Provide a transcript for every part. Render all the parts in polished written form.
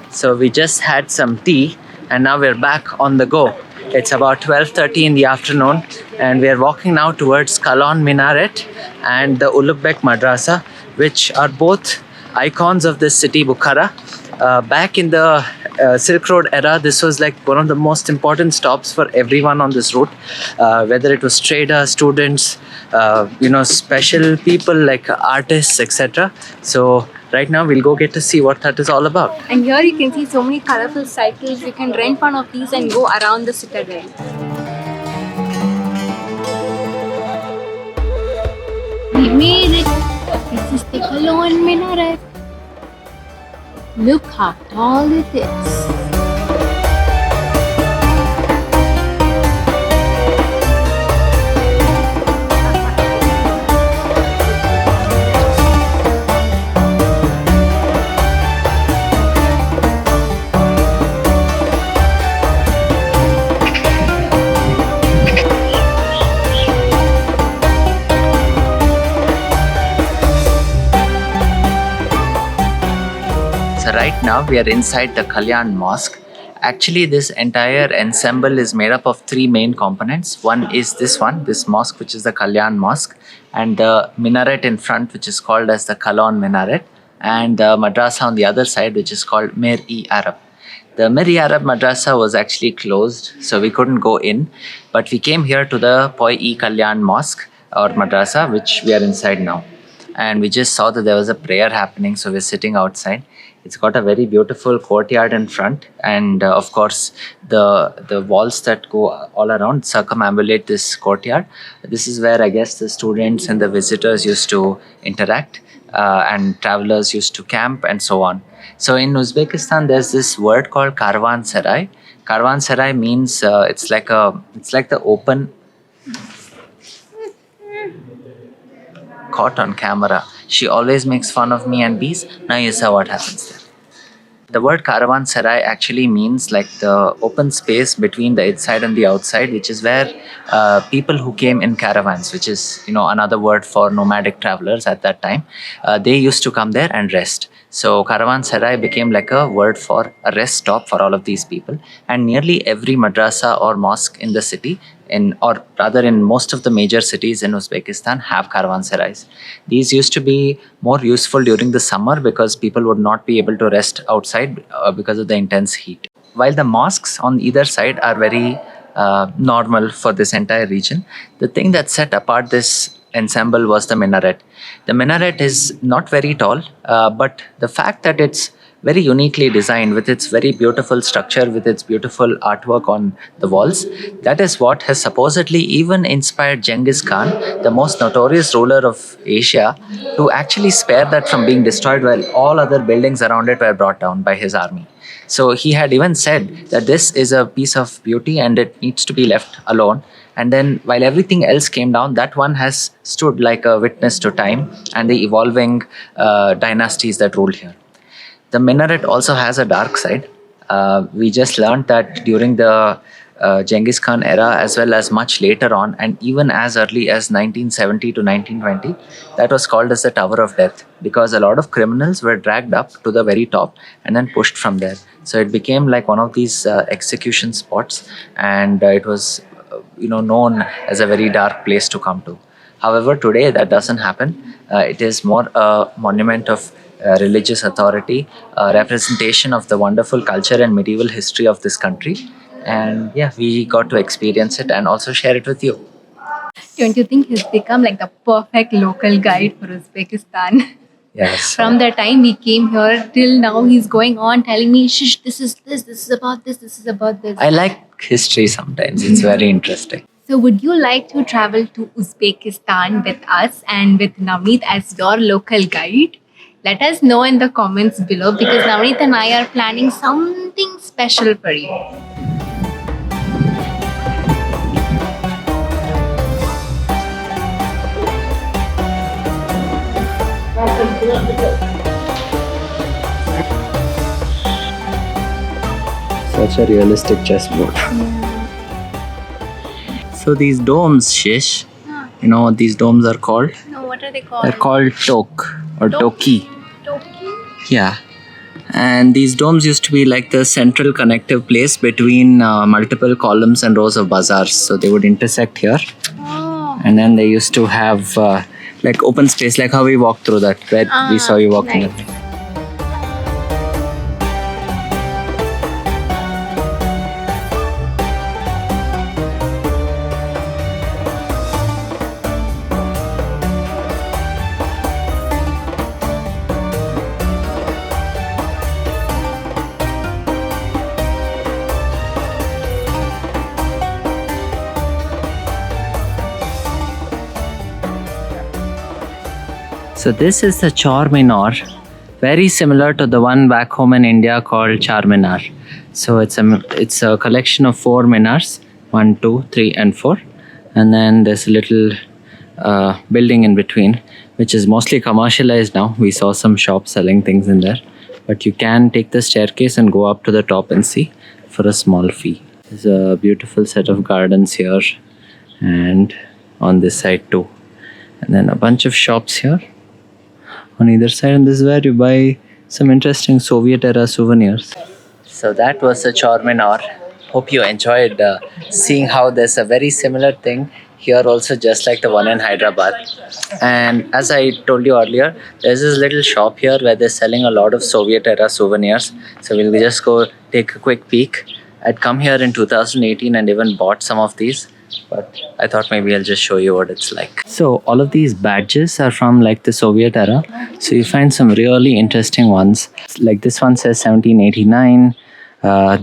So we just had some tea and now we're back on the go. It's about 12:30 in the afternoon and we're walking now towards Kalyan Minaret and the Uzbek Madrasa, which are both icons of this city, Bukhara. Back in the Silk Road era, this was like one of the most important stops for everyone on this route, whether it was traders, students, special people like artists, etc. So right now we'll go get to see what that is all about. And here you can see so many colorful cycles. You can rent one of these and go around the citadel. We made it. This is the Kalyan Minaret. Look how tall it is. So right now we are inside the Kalyan Mosque. Actually, this entire ensemble is made up of three main components. One is this mosque, which is the Kalyan Mosque, and the minaret in front, which is called as the Kalyan Minaret, and the madrasa on the other side, which is called Mir-e-Arab. The Mir-e-Arab madrasa was actually closed, so we couldn't go in, but we came here to the Poi-i-Kalyon mosque or madrasa, which we are inside now. And we just saw that there was a prayer happening, so we're sitting outside. It's got a very beautiful courtyard in front, and of course the walls that go all around circumambulate this courtyard. This is where I guess the students and the visitors used to interact, and travelers used to camp and so on. So in Uzbekistan there's this word called Karvansaray. Karvansaray means it's like the open. Caught on camera. She always makes fun of me and bees. Now you saw what happens there. The word Caravanserai actually means like the open space between the inside and the outside, which is where people who came in caravans, which is another word for nomadic travelers at that time, they used to come there and rest. So Caravanserai became like a word for a rest stop for all of these people. And nearly every madrasa or mosque in the city, in most of the major cities in Uzbekistan, have caravanserais. These used to be more useful during the summer because people would not be able to rest outside because of the intense heat. While the mosques on either side are very normal for this entire region, the thing that set apart this ensemble was the minaret. The minaret is not very tall, but the fact that it's very uniquely designed with its very beautiful structure, with its beautiful artwork on the walls, that is what has supposedly even inspired Genghis Khan, the most notorious ruler of Asia, to actually spare that from being destroyed while all other buildings around it were brought down by his army. So he had even said that this is a piece of beauty and it needs to be left alone. And then while everything else came down, that one has stood like a witness to time and the evolving dynasties that ruled here. The minaret also has a dark side. We just learned that during the Genghis Khan era, as well as much later on, and even as early as 1970 to 1920, that was called as the Tower of Death, because a lot of criminals were dragged up to the very top and then pushed from there. So it became like one of these execution spots, and it was known as a very dark place to come to. However, today that doesn't happen. It is more a monument of religious authority, a representation of the wonderful culture and medieval history of this country. And yeah, we got to experience it and also share it with you. Don't you think he's become like the perfect local guide for Uzbekistan? Yes. From the time we came here till now, he's going on telling me, "Shish, this is about this is about this." I like history sometimes. It's very interesting. So would you like to travel to Uzbekistan with us and with Navneet as your local guide? Let us know in the comments below, because Navneet and I are planning something special for you. Such a realistic chessboard. So these domes, Shish, you know what these domes are called? No, what are they they called? They're called tok or toki. Toki. Yeah. And these domes used to be like the central connective place between multiple columns and rows of bazaars. So they would intersect here. Oh. And then they used to have like open space, like how we walked through that, where we saw you walking. Nice. So this is the Chor Minar, very similar to the one back home in India called Charminar. So it's a collection of 4 minars, 1, 2, 3, and 4, and then there's a little building in between, which is mostly commercialized now. We saw some shops selling things in there, but you can take the staircase and go up to the top and see for a small fee. There's a beautiful set of gardens here, and on this side too, and then a bunch of shops here on either side, and this is where you buy some interesting Soviet era souvenirs. So that was the Chor Minar. Hope you enjoyed seeing how there's a very similar thing here also, just like the one in Hyderabad. And as I told you earlier, there's this little shop here where they're selling a lot of Soviet era souvenirs. So we'll just go take a quick peek. I'd come here in 2018 and even bought some of these, but I thought maybe I'll just show you what it's like. So all of these badges are from like the Soviet era. So you find some really interesting ones. Like this one says 1789.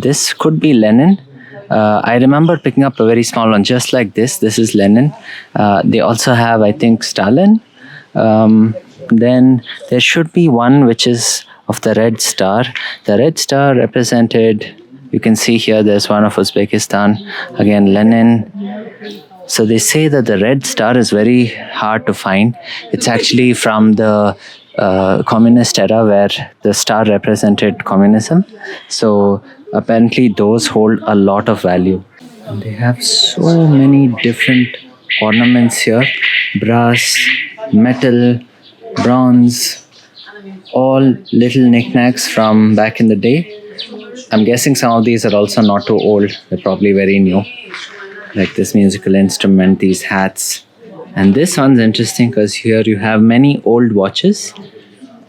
This could be Lenin. I remember picking up a very small one just like this. This is Lenin. They also have, I think, Stalin. Then there should be one which is of the Red Star. The Red Star represented, you can see here there's one of Uzbekistan. Again, Lenin. So they say that the Red Star is very hard to find. It's actually from the communist era where the star represented communism. So apparently those hold a lot of value. And they have so many different ornaments here. Brass, metal, bronze, all little knickknacks from back in the day. I'm guessing some of these are also not too old. They're probably very new. Like this musical instrument, these hats. And this one's interesting because here you have many old watches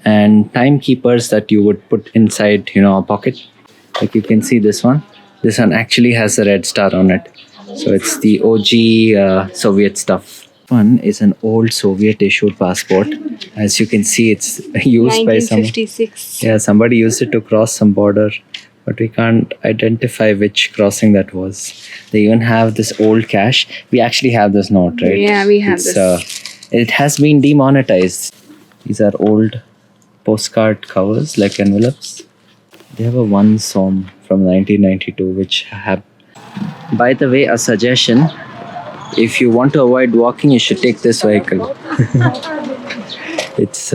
and timekeepers that you would put inside, a pocket. Like you can see this one. This one actually has a red star on it. So it's the OG Soviet stuff. One is an old Soviet issued passport. As you can see, it's used by someone. 1956. Yeah, somebody used it to cross some border, but we can't identify which crossing that was. They even have this old cash. We actually have this note, right? Yeah, we have this. It has been demonetized. These are old postcard covers, like envelopes. They have a one som from 1992, which have... By the way, a suggestion. If you want to avoid walking, you should take this vehicle. It's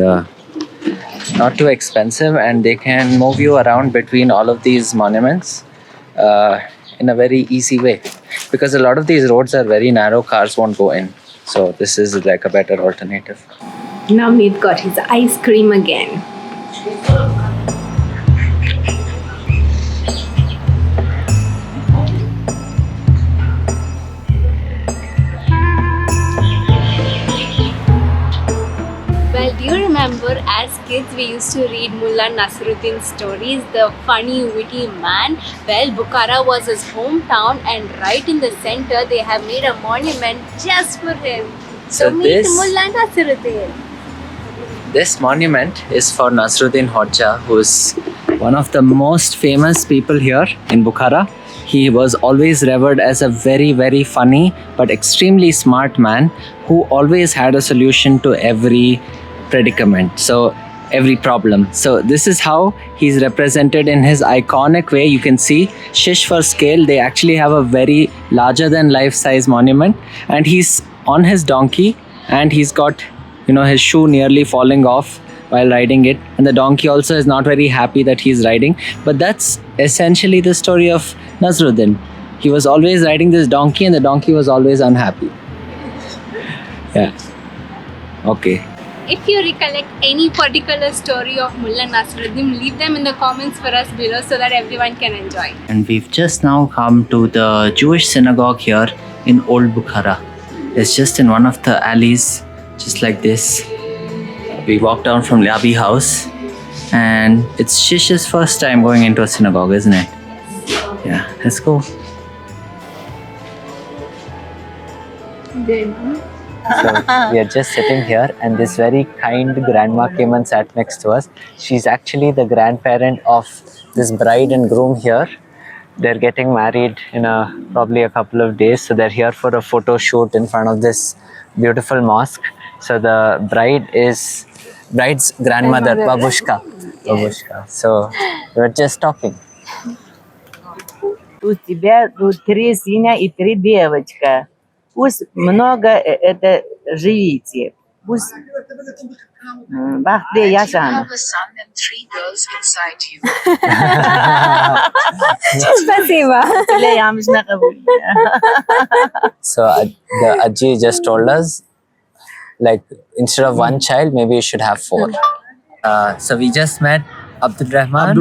not too expensive, and they can move you around between all of these monuments in a very easy way, because a lot of these roads are very narrow. Cars won't go in, so this is like a better alternative. Navneet got his ice cream again. Well, do you remember as kids we used to read Mullah Nasruddin's stories, the funny, witty man? Well, Bukhara was his hometown, and right in the center they have made a monument just for him. So meet Mullah Nasruddin. This monument is for Nasruddin Hoxha, who is one of the most famous people here in Bukhara. He was always revered as a very, very funny but extremely smart man who always had a solution to every predicament, so every problem. So this is how he's represented in his iconic way. You can see Shish for scale. They actually have a very larger than life size monument, and he's on his donkey, and he's got his shoe nearly falling off while riding it, and the donkey also is not very happy that he's riding. But that's essentially the story of Nasruddin. He was always riding this donkey, and the donkey was always unhappy. Yeah. Okay. if you recollect any particular story of Mullah Nasruddin, leave them in the comments for us below so that everyone can enjoy. And we've just now come to the Jewish synagogue here in Old Bukhara. It's just in one of the alleys, just like this. We walked down from Lyabi Hauz, and it's Shish's first time going into a synagogue, isn't it? Yeah, let's go. So we are just sitting here, and this very kind grandma came and sat next to us. She's actually the grandparent of this bride and groom here. They're getting married in probably a couple of days, so they're here for a photo shoot in front of this beautiful mosque. So the bride's grandmother, Babushka. Babushka. So we're just talking. У тебя тут 3 сына и 3 девочка. Пусть много это живите. Пусть бахте яшан. have a son and 3 girls inside you. Спасибо. So the Ajji just told us, like, instead of 1 child, maybe you should have 4. So we just met Abdurrahman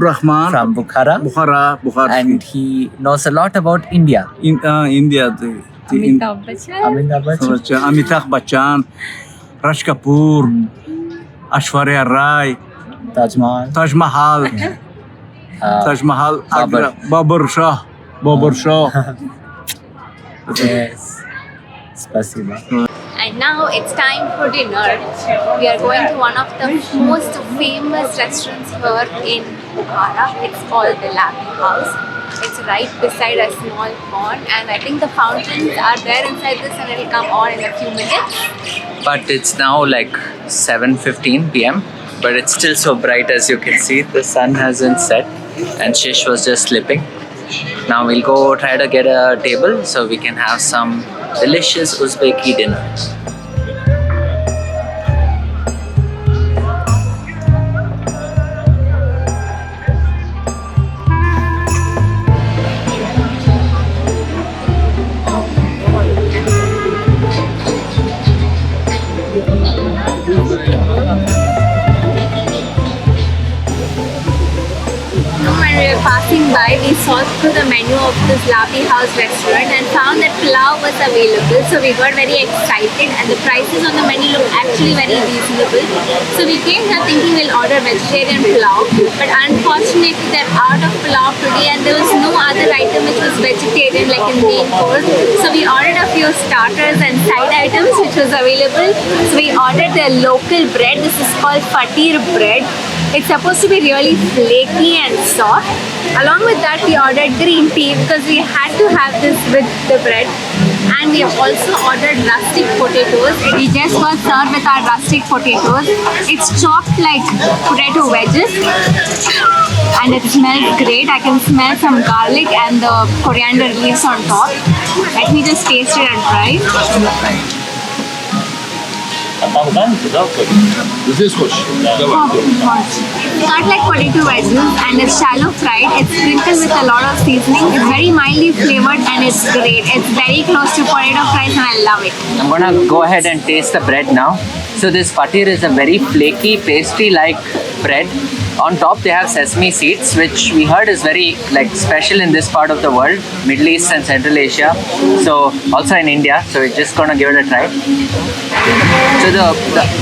from Bukhara, Bukhara, and he knows a lot about India. in India. Amitabh Bachchan. Amitabh Bachchan, Raj Kapoor, Aishwarya Rai, Taj Mahal, Agra, Babur Shah. Yes. Spasiba. And now it's time for dinner. We are going to one of the most famous restaurants here in Bukhara. It's called the Lyabi Hauz. It's right beside a small pond, and I think the fountains are there inside this, and it'll come on in a few minutes. But it's now like 7:15 p.m. But it's still so bright, as you can see. The sun hasn't set, and Shish was just sleeping. Now we'll go try to get a table so we can have some delicious Uzbeki dinner. When we were passing by, we saw through the menu of this Lyabi Hauz restaurant and found that pulao was available. So we got very excited, and the prices on the menu looked actually very reasonable. So we came here thinking we'll order vegetarian pulao, but unfortunately they're out of pulao today, and there was no other item which was vegetarian like in main course. So we ordered a few starters and side items which was available. So we ordered their local bread. This is called fatir bread. It's supposed to be really flaky and soft. Along with that, we ordered green tea because we had to have this with the bread. And we have also ordered rustic potatoes. We just got served with our rustic potatoes. It's chopped like potato wedges, and it smells great. I can smell some garlic and the coriander leaves on top. Let me just taste it and try. Not like potato wedges, and it's shallow fried. It's sprinkled with a lot of seasoning. It's very mildly flavored, and it's great. It's very close to potato fries, and I love it. I'm gonna go ahead and taste the bread now. So this fatir is a very flaky, pastry-like bread. On top they have sesame seeds, which we heard is very special in this part of the world, Middle East and Central Asia. So also in India. So we're just gonna give it a try. So the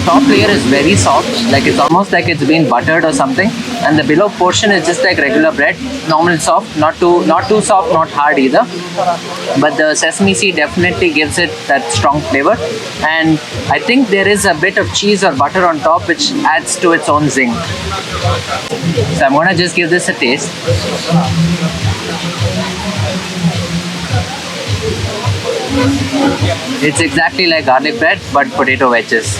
top layer is very soft, it's almost like it's been buttered or something, and the below portion is just like regular bread, normal soft, not too soft, not hard either. But the sesame seed definitely gives it that strong flavor, and I think there is a bit of cheese or butter on top which adds to its own zing. So I'm gonna just give this a taste. It's exactly like garlic bread but potato wedges.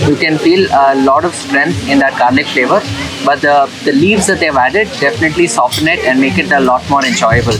You can feel a lot of strength in that garlic flavor, but the leaves that they've added definitely soften it and make it a lot more enjoyable.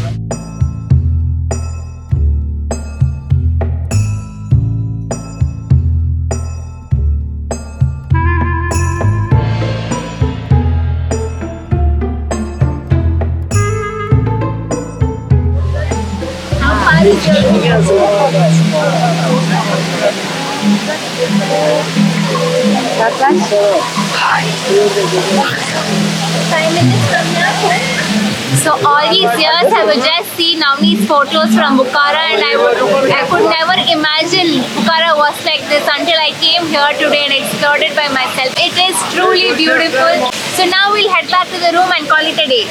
So all these years I would just see Navneet's photos from Bukhara, and I could never imagine Bukhara was like this until I came here today and explored it by myself. It is truly beautiful. So now we'll head back to the room and call it a day.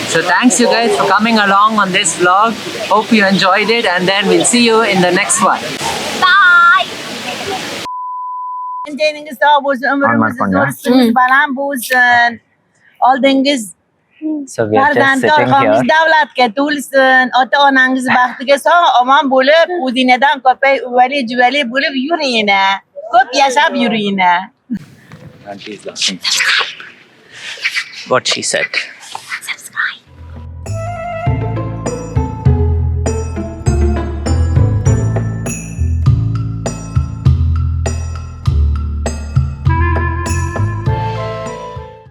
So thanks you guys for coming along on this vlog. Hope you enjoyed it, and then we'll see you in the next one. Bye! Deniniz sağ olsun, ömrümüzü zorsunuz, balan bulsun. Aldığınız So we are just sitting Kardeşlerimiz here. devlet getirsin, ata ananız baktığı sağ aman bulup, uzineden köpeği üveli cüveli bulup yürüyene. Köp yaşap yürüyene. And she's laughing. What she said.